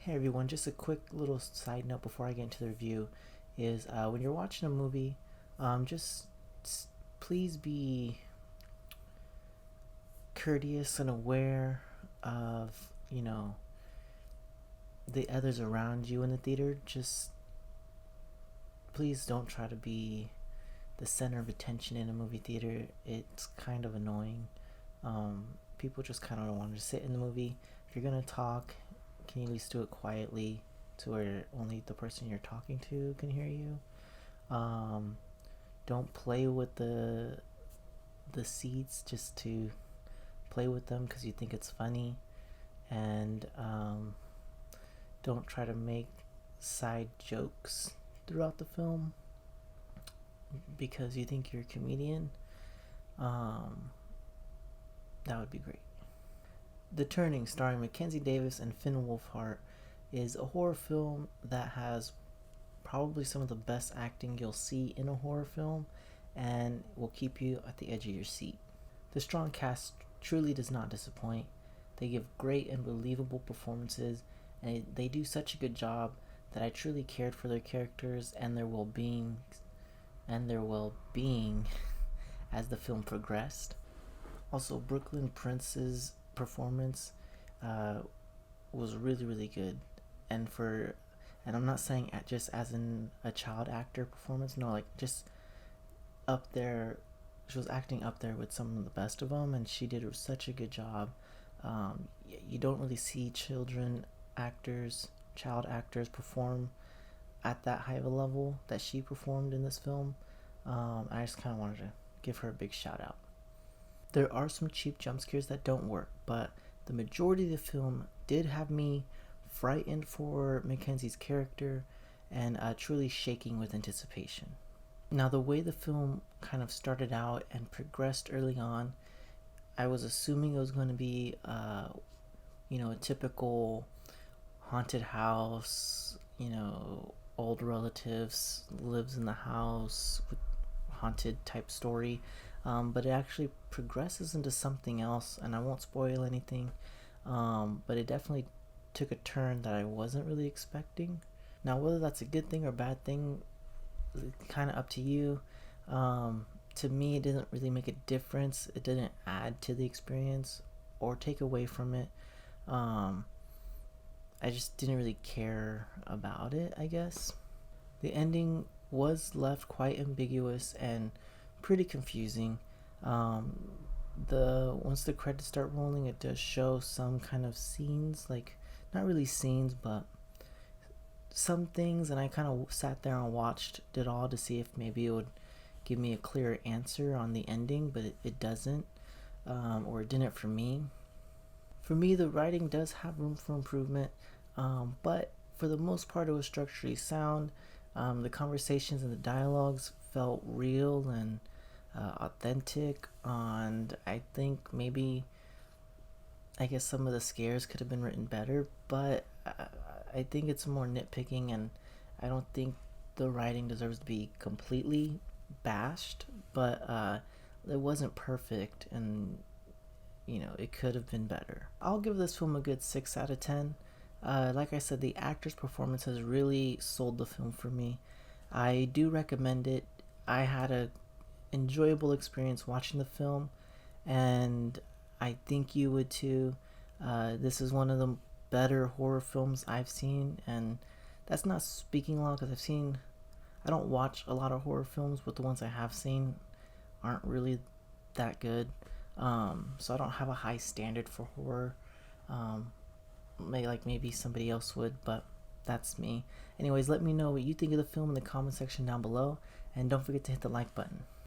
Hey everyone, just a quick little side note before I get into the review is when you're watching a movie, just please be courteous and aware of, the others around you in the theater. Just please don't try to be the center of attention in a movie theater. It's kind of annoying. Um, People just kind of want to sit in the movie. If you're going to talk, can you at least do it quietly to where only the person you're talking to can hear you? Um, don't play with the seats just to play with them because you think it's funny, and don't try to make side jokes throughout the film because you think you're a comedian. Um, that would be great. The Turning, starring Mickenzie Davis and Finn Wolfhard, is a horror film that has probably some of the best acting you'll see in a horror film and will keep you at the edge of your seat. The strong cast truly does not disappoint. They give great and believable performances, and they do such a good job that I truly cared for their characters and their well-being as the film progressed. Also, Brooklyn Prince's performance uh, was really really good, and I'm not saying just as in a child actor performance. No, like just up there. She was acting up there with some of the best of them, and she did such a good job. You don't really see child actors perform at that high of a level that she performed in this film. I just kind of wanted to give her a big shout out. There are some cheap jump scares that don't work, but the majority of the film did have me frightened for Mackenzie's character and truly shaking with anticipation. Now, the way the film kind of started out and progressed early on, I was assuming it was going to be, a typical haunted house, old relatives lives in the house with haunted type story. But it actually progresses into something else, and I won't spoil anything. But it definitely took a turn that I wasn't really expecting. Now, whether that's a good thing or bad thing, kind of up to you. To me, it didn't really make a difference. It didn't add to the experience or take away from it. Um, I just didn't really care about it, I guess. The ending was left quite ambiguous and pretty confusing. Um, the Once the credits start rolling, it does show some kind of scenes, like not really scenes, but some things, and I kind of sat there and watched it all to see if maybe it would give me a clearer answer on the ending, but it doesn't, or it didn't for me. For me, the writing does have room for improvement, but for the most part, it was structurally sound. The conversations and the dialogues felt real and authentic, and I think maybe I guess some of the scares could have been written better, but I think it's more nitpicking, and I don't think the writing deserves to be completely bashed, but it wasn't perfect, and it could have been better. I'll give this film a good 6 out of 10. Like I said, the actor's performance has really sold the film for me. I do recommend it. I had a enjoyable experience watching the film, and I think you would too. This is one of the better horror films I've seen, and that's not speaking a lot because I don't watch a lot of horror films, but the ones I have seen aren't really that good. So I don't have a high standard for horror. Maybe somebody else would, but that's me. Anyways, let me know what you think of the film in the comment section down below, and don't forget to hit the like button.